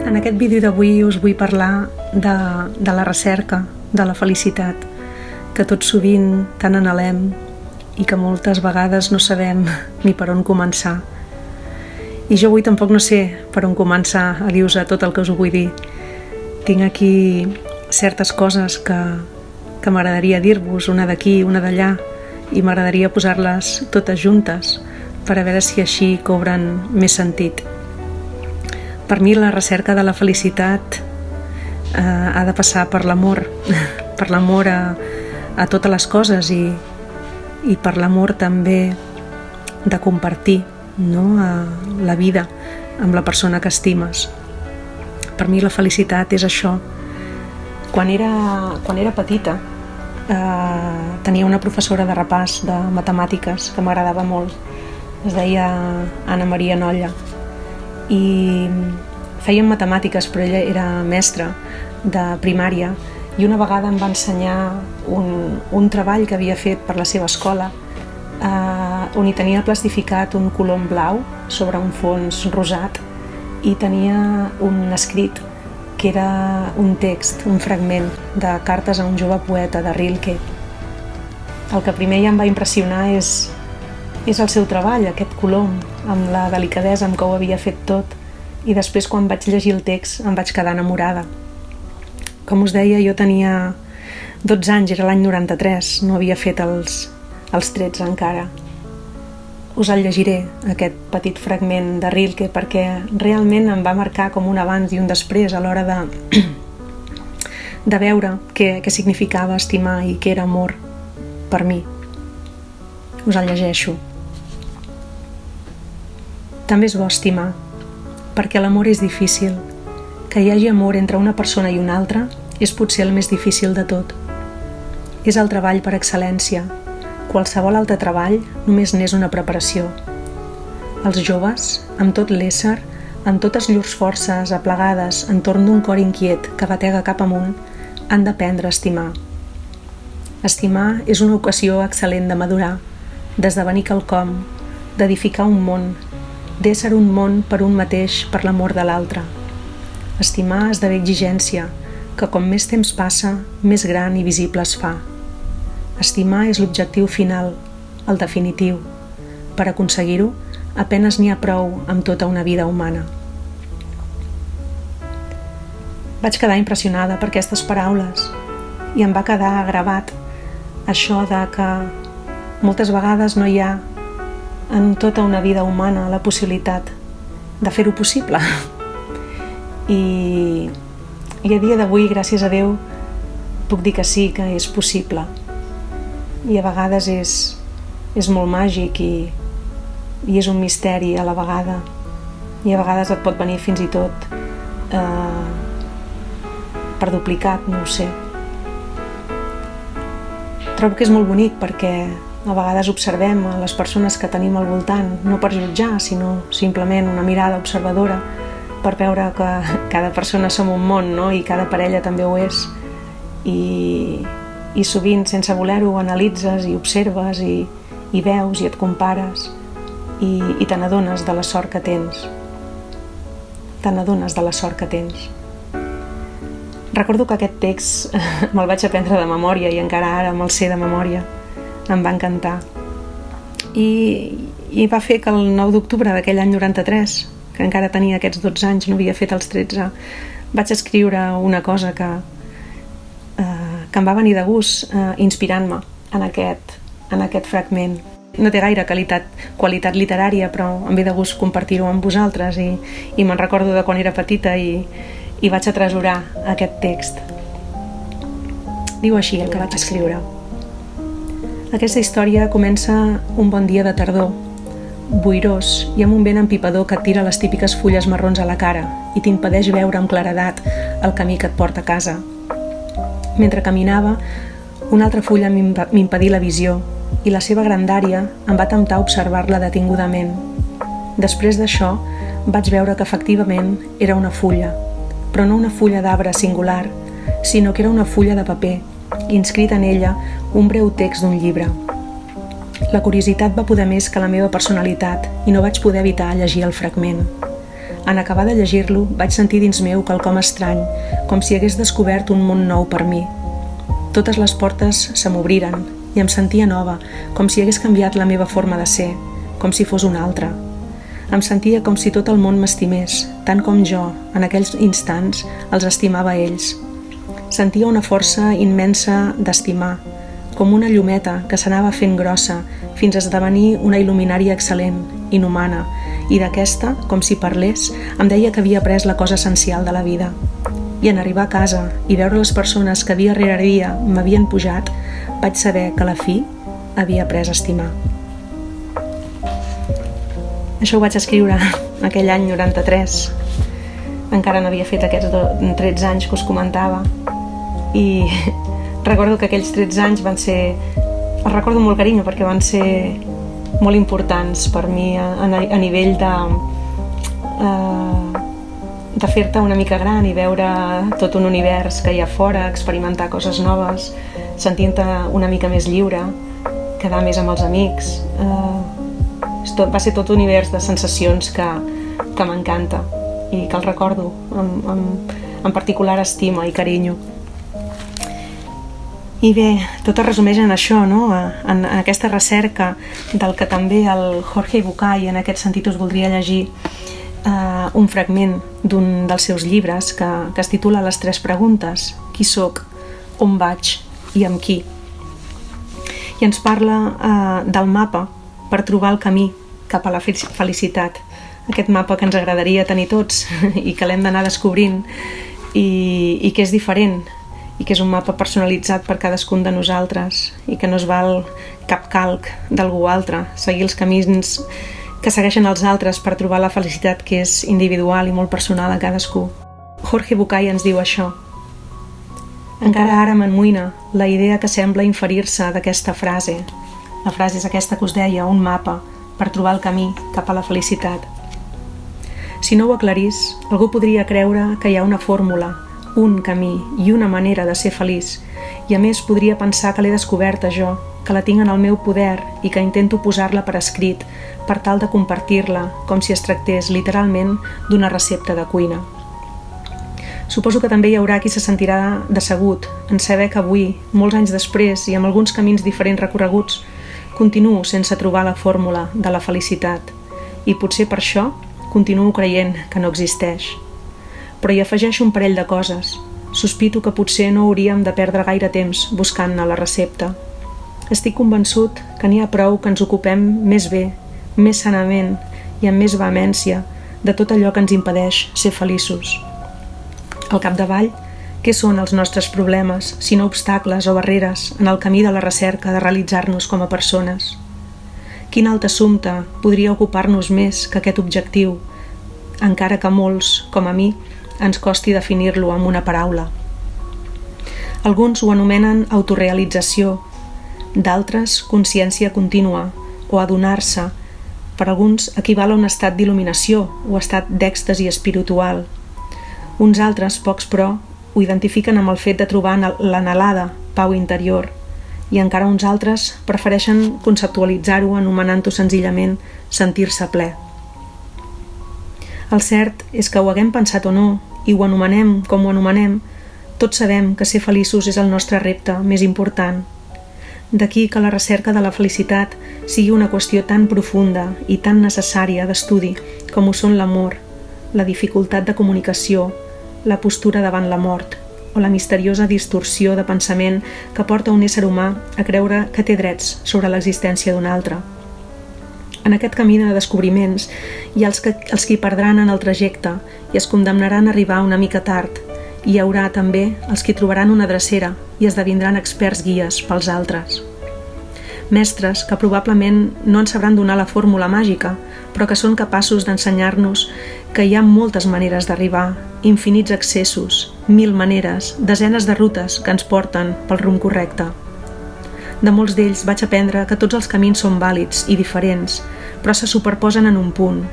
En aquest vídeo d'avui us vull parlar de la recerca, de la felicitat, que tot sovint tant anhelem i que moltes vegades no sabem ni per on començar. I jo avui tampoc no sé per on començar a dir-vos tot el que us vull dir. Tinc aquí certes coses que m'agradaria dir-vos, una d'aquí, una d'allà, i m'agradaria posar-les totes juntes per a veure si així cobren més sentit. Per mi la recerca de la felicitat ha de passar per l'amor, per l'amor a totes les coses i per l'amor també de compartir, no? La vida amb la persona que estimes. Per mi la felicitat és això. Quan era petita tenia una professora de repàs de matemàtiques que m'agradava molt. Es deia Anna Maria Nolla i fèiem matemàtiques, però ella era mestra de primària i una vegada em va ensenyar un treball que havia fet per la seva escola on hi tenia plastificat un colom blau sobre un fons rosat i tenia un escrit que era un text, un fragment de Cartes a un jove poeta de Rilke. El que primer ja em va impressionar és el seu treball, aquest colom, amb la delicadesa amb què ho havia fet tot, i després quan vaig llegir el text em vaig quedar enamorada. Com us deia, jo tenia 12 anys, era l'any 93, no havia fet els 13 encara. Us el llegiré, aquest petit fragment de Rilke, perquè realment em va marcar com un abans i un després a l'hora de veure què significava estimar i què era amor per mi. Us el llegeixo. També és bo estimar, perquè l'amor és difícil. Que hi hagi amor entre una persona i una altra és potser el més difícil de tot. És el treball per excel·lència. Qualsevol altre treball només n'és una preparació. Els joves, amb tot l'ésser, amb totes llurs forces aplegades entorn d'un cor inquiet que batega cap amunt, han d'aprendre a estimar. Estimar és una ocasió excel·lent de madurar, d'esdevenir quelcom, d'edificar un món, d'ésser un món per un mateix per l'amor de l'altre. Estimar esdevé exigència, que com més temps passa, més gran i visible es fa. Estimar és l'objectiu final, el definitiu. Per aconseguir-ho, apenes n'hi ha prou amb tota una vida humana. Vaig quedar impressionada per aquestes paraules i em va quedar gravat això de que moltes vegades no hi ha en tota una vida humana la possibilitat de fer-ho possible. I a dia d'avui, gràcies a Déu, puc dir que sí, que és possible. I a vegades és molt màgic i és un misteri a la vegada. I a vegades et pot venir fins i tot per duplicat, no ho sé. Trobo que és molt bonic perquè a vegades observem a les persones que tenim al voltant, no per jutjar, sinó simplement una mirada observadora per veure que cada persona som un món, no? I cada parella també ho és. I sovint, sense voler-ho, analitzes i observes i veus i et compares i te n'adones de la sort que tens. Te n'adones de la sort que tens. Recordo que aquest text me'l vaig aprendre de memòria i encara ara me'l sé de memòria. Em va encantar. I va fer que el 9 d'octubre d'aquell any 93, que encara tenia aquests 12 anys, no havia fet els 13, vaig escriure una cosa que em va venir de gust inspirant-me en aquest fragment. No té gaire qualitat literària, però em ve de gust compartir-ho amb vosaltres i me'n recordo de quan era petita i vaig atresorar aquest text. Diu així el que vaig escriure. Aquesta història comença un bon dia de tardor, boirós i amb un vent empipador que et tira les típiques fulles marrons a la cara i t'impedeix veure amb claredat el camí que et porta a casa. Mentre caminava, una altra fulla m'impedí la visió i la seva grandària em va temptar a observar-la detingudament. Després d'això, vaig veure que efectivament era una fulla, però no una fulla d'arbre singular, sinó que era una fulla de paper, inscrit en ella un breu text d'un llibre. La curiositat va poder més que la meva personalitat i no vaig poder evitar llegir el fragment. En acabar de llegir-lo, vaig sentir dins meu quelcom estrany, com si hagués descobert un món nou per mi. Totes les portes se m'obriren i em sentia nova, com si hagués canviat la meva forma de ser, com si fos una altra. Em sentia com si tot el món m'estimés, tant com jo, en aquells instants, els estimava a ells. Sentia una força immensa d'estimar, com una llumeta que s'anava fent grossa fins a esdevenir una il·luminària excel·lent, inhumana, i d'aquesta, com si parlés, em deia que havia après la cosa essencial de la vida. I en arribar a casa i veure les persones que dia rere dia m'havien pujat, vaig saber que a la fi havia après a estimar. Això ho vaig escriure aquell any 93. Encara no havia fet aquests 13 anys que us comentava. I recordo que aquells 13 anys van ser... Els recordo molt carinyo perquè van ser molt importants per mi a nivell de fer-te una mica gran i veure tot un univers que hi ha fora, experimentar coses noves, sentint-te una mica més lliure, quedar més amb els amics. Va ser tot un univers de sensacions que m'encanta i que el recordo amb particular estima i carinyo. I bé, tot es resumeix en això, no? En aquesta recerca del que també el Jorge Bucay, en aquest sentit us voldria llegir un fragment d'un dels seus llibres que es titula Les 3 preguntes: qui sóc, on vaig i amb qui. I ens parla del mapa per trobar el camí cap a la felicitat, aquest mapa que ens agradaria tenir tots i que l'hem d'anar descobrint i que és diferent, i que és un mapa personalitzat per cadascun de nosaltres i que no es val cap calc d'algú altre, seguir els camins que segueixen els altres per trobar la felicitat que és individual i molt personal a cadascú. Jorge Bucay ens diu això: encara ara m'enmoïna la idea que sembla inferir-se d'aquesta frase. La frase és aquesta que us deia, un mapa per trobar el camí cap a la felicitat. Si no ho aclarís, algú podria creure que hi ha una fórmula, un camí i una manera de ser feliç, i a més podria pensar que l'he descoberta jo, que la tinc en el meu poder i que intento posar-la per escrit per tal de compartir-la com si es tractés literalment d'una recepta de cuina. Suposo que també hi haurà qui se sentirà decebut en saber que avui, molts anys després i amb alguns camins diferents recorreguts, continuo sense trobar la fórmula de la felicitat i potser per això continuo creient que no existeix. Però hi afegeixo un parell de coses. Sospito que potser no hauríem de perdre gaire temps buscant-ne la recepta. Estic convençut que n'hi ha prou que ens ocupem més bé, més sanament i amb més vehemència de tot allò que ens impedeix ser feliços. Al capdavall, què són els nostres problemes, sinó obstacles o barreres en el camí de la recerca de realitzar-nos com a persones? Quin altre assumpte podria ocupar-nos més que aquest objectiu, encara que molts, com a mi, ens costi definir-lo amb una paraula? Alguns ho anomenen autorealització, d'altres consciència contínua o adonar-se. Per alguns equival a un estat d'il·luminació o estat d'èxtasi espiritual. Uns altres, pocs però, ho identifiquen amb el fet de trobar l'anhelada pau interior, i encara uns altres prefereixen conceptualitzar-ho anomenant-ho senzillament sentir-se ple. El cert és que ho haguem pensat o no, i ho anomenem com ho anomenem, tots sabem que ser feliços és el nostre repte més important. D'aquí que la recerca de la felicitat sigui una qüestió tan profunda i tan necessària d'estudi com ho són l'amor, la dificultat de comunicació, la postura davant la mort o la misteriosa distorsió de pensament que porta un ésser humà a creure que té drets sobre l'existència d'un altre. En aquest camí de descobriments hi ha els que hi perdran en el trajecte i es condemnaran a arribar una mica tard. Hi haurà també els que trobaran una drecera i esdevindran experts guies pels altres. Mestres que probablement no ens sabran donar la fórmula màgica, però que són capaços d'ensenyar-nos que hi ha moltes maneres d'arribar, infinits accessos, 1000 maneres, desenes de rutes que ens porten pel rumb correcte. De molts d'ells vaig aprendre que tots els camins són vàlids i diferents, però se superposen en un punt,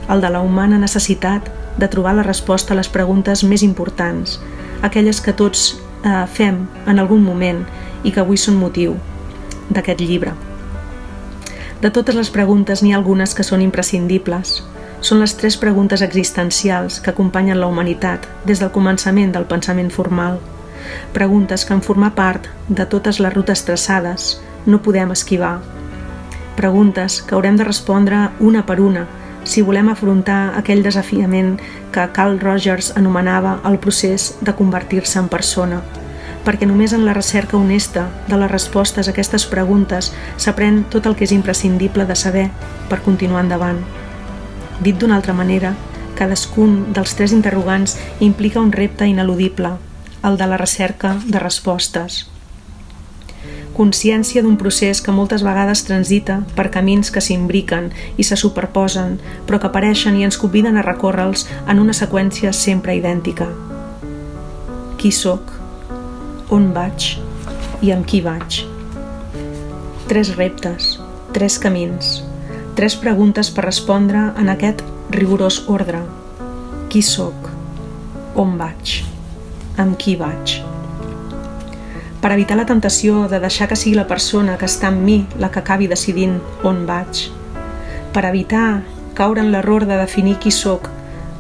el de la humana necessitat de trobar la resposta a les preguntes més importants, aquelles que tots fem en algun moment i que avui són motiu d'aquest llibre. De totes les preguntes n'hi ha algunes que són imprescindibles. Són les 3 preguntes existencials que acompanyen la humanitat des del començament del pensament formal. Preguntes que en formar part de totes les rutes traçades no podem esquivar. Preguntes que haurem de respondre una per una si volem afrontar aquell desafiament que Carl Rogers anomenava el procés de convertir-se en persona, perquè només en la recerca honesta de les respostes a aquestes preguntes s'aprèn tot el que és imprescindible de saber per continuar endavant. Dit d'una altra manera, cadascun dels 3 interrogants implica un repte ineludible, el de la recerca de respostes. Consciència d'un procés que moltes vegades transita per camins que s'imbriquen i se superposen, però que apareixen i ens conviden a recórrer-los en una seqüència sempre idèntica. Qui sóc? On vaig? I amb qui vaig? 3 reptes, 3 camins, 3 preguntes per respondre en aquest rigorós ordre. Qui sóc? On vaig? Amb qui vaig? Per evitar la temptació de deixar que sigui la persona que està en mi la que acabi decidint on vaig. Per evitar caure en l'error de definir qui sóc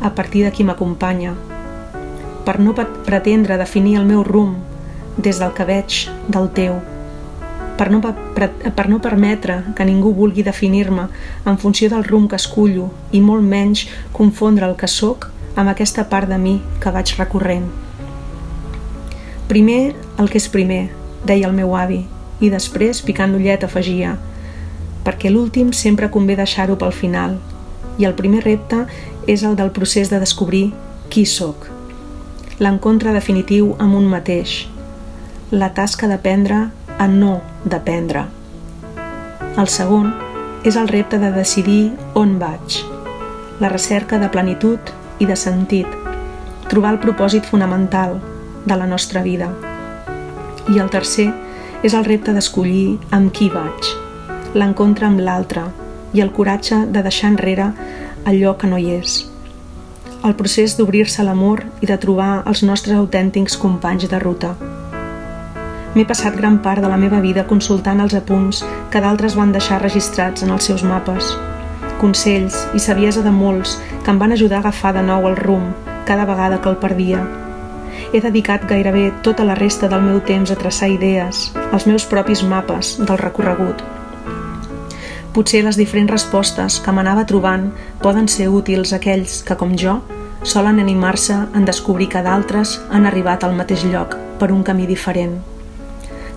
a partir de qui m'acompanya. Per no pretendre definir el meu rumb des del que veig del teu. Per no permetre que ningú vulgui definir-me en funció del rumb que escullo i molt menys confondre el que sóc amb aquesta part de mi que vaig recorrent. Primer el que és primer, deia el meu avi, i després, picant l'ullet, afegia, perquè l'últim sempre convé deixar-ho pel final, i el primer repte és el del procés de descobrir qui sóc, l'encontre definitiu amb un mateix, la tasca d'aprendre a no dependre. El segon és el repte de decidir on vaig, la recerca de plenitud i de sentit, trobar el propòsit fonamental de la nostra vida. I el tercer és el repte d'escollir amb qui vaig, l'encontre amb l'altre i el coratge de deixar enrere allò que no hi és. El procés d'obrir-se a l'amor i de trobar els nostres autèntics companys de ruta. M'he passat gran part de la meva vida consultant els apunts que d'altres van deixar registrats en els seus mapes, consells i saviesa de molts que em van ajudar a agafar de nou el rumb cada vegada que el perdia. He dedicat gairebé tota la resta del meu temps a traçar idees, els meus propis mapes del recorregut. Potser les diferents respostes que m'anava trobant poden ser útils a aquells que, com jo, solen animar-se en descobrir que d'altres han arribat al mateix lloc per un camí diferent.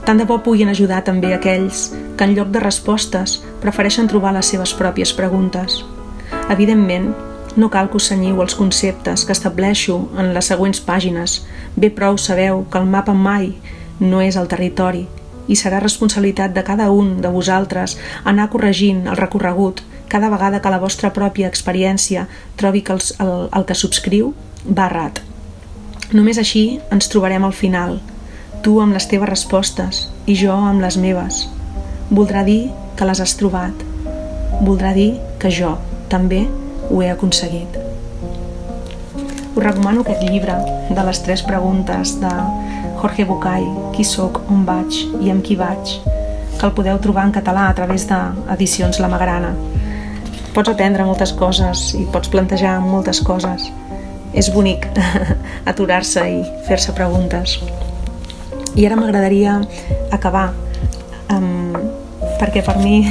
Tant de bo puguin ajudar també aquells que en lloc de respostes prefereixen trobar les seves pròpies preguntes. Evidentment, no cal que us cenyiu els conceptes que estableixo en les següents pàgines. Bé prou sabeu que el mapa mai no és el territori i serà responsabilitat de cada un de vosaltres anar corregint el recorregut cada vegada que la vostra pròpia experiència trobi que el que subscriu va errat. Només així ens trobarem al final, tu amb les teves respostes i jo amb les meves. Voldrà dir que les has trobat. Voldrà dir que jo també ho he aconseguit. Us recomano aquest llibre de les 3 preguntes de Jorge Bucay, Qui soc, on vaig i amb qui vaig, que el podeu trobar en català a través d'Edicions La Magrana. Pots aprendre moltes coses i pots plantejar moltes coses. És bonic aturar-se i fer-se preguntes. I ara m'agradaria acabar perquè per mi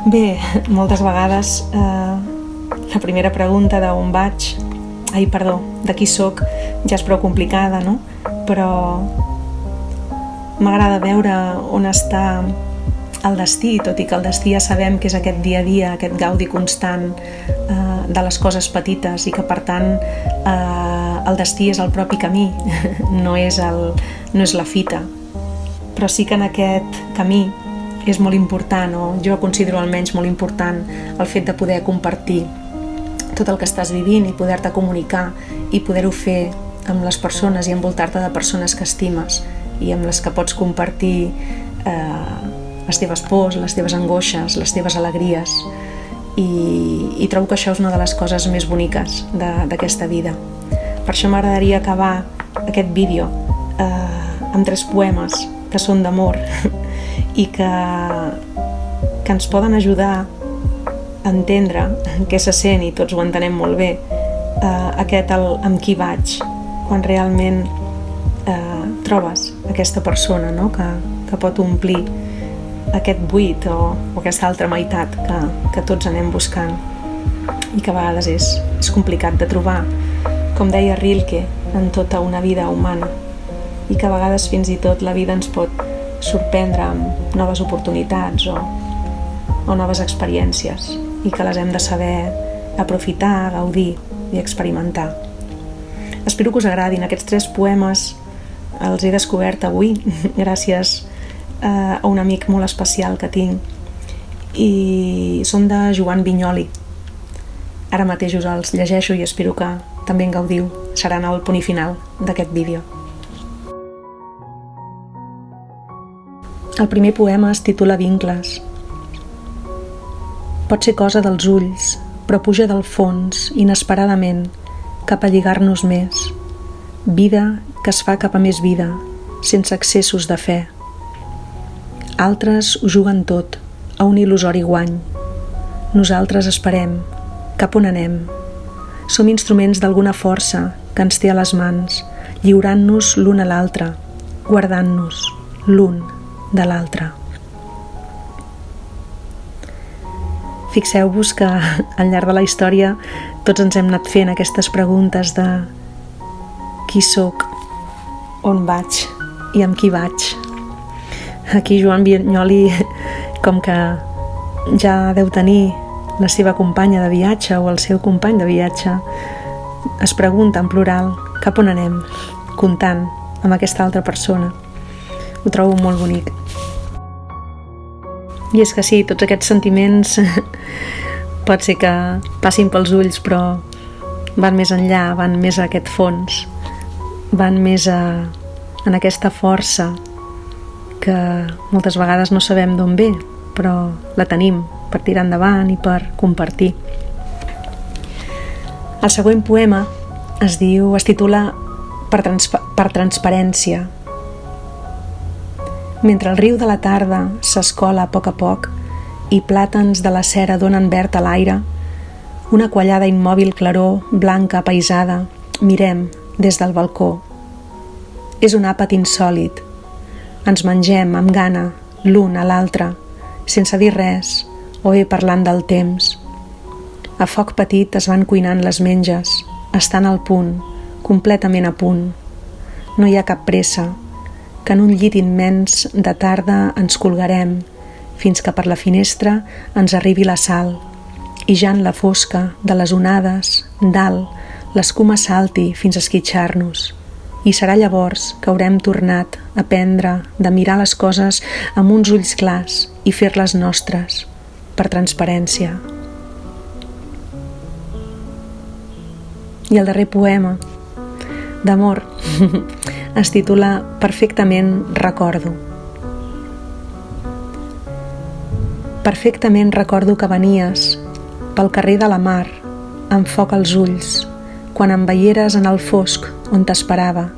bé, moltes vegades la primera pregunta d'on vaig, de qui sóc, ja és prou complicada, no? Però m'agrada veure on està el destí, tot i que el destí ja sabem que és aquest dia a dia, aquest gaudi constant de les coses petites i que per tant el destí és el propi camí, no és la fita. Però sí que en aquest camí és molt important, o jo considero almenys molt important, el fet de poder compartir tot el que estàs vivint i poder-te comunicar i poder-ho fer amb les persones i envoltar-te de persones que estimes i amb les que pots compartir les teves pors, les teves angoixes, les teves alegries. I trobo que això és una de les coses més boniques d'aquesta vida. Per això m'agradaria acabar aquest vídeo amb 3 poemes que són d'amor i que ens poden ajudar entendre què se sent, i tots ho entenem molt bé, aquest amb qui vaig, quan realment trobes aquesta persona, no? que pot omplir aquest buit o aquesta altra meitat que tots anem buscant i que a vegades és complicat de trobar, com deia Rilke, en tota una vida humana, i que a vegades fins i tot la vida ens pot sorprendre amb noves oportunitats o noves experiències, i que les hem de saber aprofitar, gaudir i experimentar. Espero que us agradin. Aquests 3 poemes els he descobert avui gràcies a un amic molt especial que tinc, i són de Joan Vinyoli. Ara mateix us els llegeixo i espero que també en gaudiu. Seran el punt i final d'aquest vídeo. El primer poema es titula Vincles. Pot ser cosa dels ulls, però puja del fons, inesperadament, cap a lligar-nos més. Vida que es fa cap a més vida, sense excessos de fe. Altres ho juguen tot, a un il·lusori guany. Nosaltres esperem. Cap on anem? Som instruments d'alguna força que ens té a les mans, lliurant-nos l'un a l'altre, guardant-nos l'un de l'altre. Fixeu-vos que al llarg de la història tots ens hem anat fent aquestes preguntes de qui sóc, on vaig i amb qui vaig. Aquí Joan Vinyoli, com que ja deu tenir la seva companya de viatge o el seu company de viatge, es pregunta en plural cap on anem, comptant amb aquesta altra persona. Ho trobo molt bonic. I és que sí, tots aquests sentiments pot ser que passin pels ulls, però van més enllà, van més a aquest fons, van més en aquesta força que moltes vegades no sabem d'on ve, però la tenim per tirar endavant i per compartir. El següent poema es titula Per transparència. Mentre el riu de la tarda s'escola a poc i plàtans de la cera donen verd a l'aire, una quallada immòbil claror, blanca, apaïsada, mirem des del balcó. És un àpat insòlit. Ens mengem amb gana l'un a l'altre, sense dir res, o bé parlant del temps. A foc petit es van cuinant les menges, estan al punt, completament a punt. No hi ha cap pressa, que en un llit immens de tarda ens colgarem, fins que per la finestra ens arribi la sal, i ja en la fosca de les onades, dalt, l'escuma salti fins a esquitxar-nos. I serà llavors que haurem tornat a aprendre de mirar les coses amb uns ulls clars i fer-les nostres, per transparència. I el darrer poema, d'amor, es titula Perfectament recordo. Perfectament recordo que venies pel carrer de la mar, amb foc als ulls, quan em veieres en el fosc on t'esperava.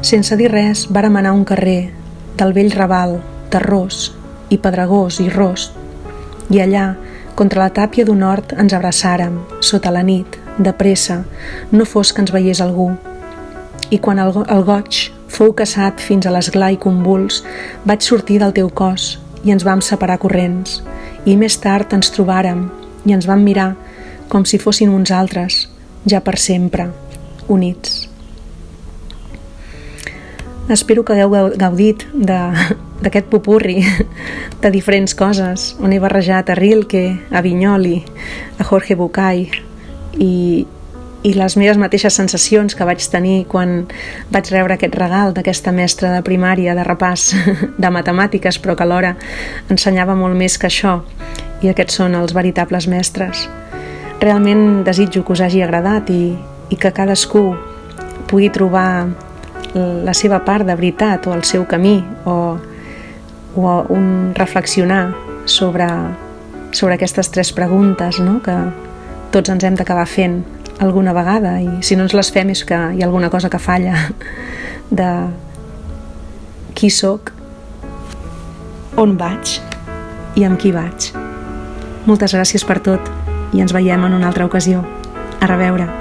Sense dir res, vàrem anar a un carrer del vell Raval, terrós i pedregós i ros, i allà, contra la tàpia d'un hort, ens abraçàrem, sota la nit, de pressa, no fos que ens veiés algú. I quan el goig fou caçat fins a l'esglai convuls, vaig sortir del teu cos i ens vam separar corrents, i més tard ens trobàrem i ens vam mirar com si fossin uns altres, ja per sempre, units. Espero que hagueu gaudit d'aquest popurri de diferents coses, on he barrejat a Rilke, a Vinyoli, a Jorge Bucay, i les meves mateixes sensacions que vaig tenir quan vaig rebre aquest regal d'aquesta mestra de primària de repàs de matemàtiques, però que alhora ensenyava molt més que això, i aquests són els veritables mestres. Realment desitjo que us hagi agradat i que cadascú pugui trobar la seva part de veritat o el seu camí o un reflexionar sobre aquestes 3 preguntes, no? Que tots ens hem d'acabar fent alguna vegada, i si no ens les fem és que hi ha alguna cosa que falla, de qui sóc, on vaig i amb qui vaig. Moltes gràcies per tot i ens veiem en una altra ocasió. A reveure.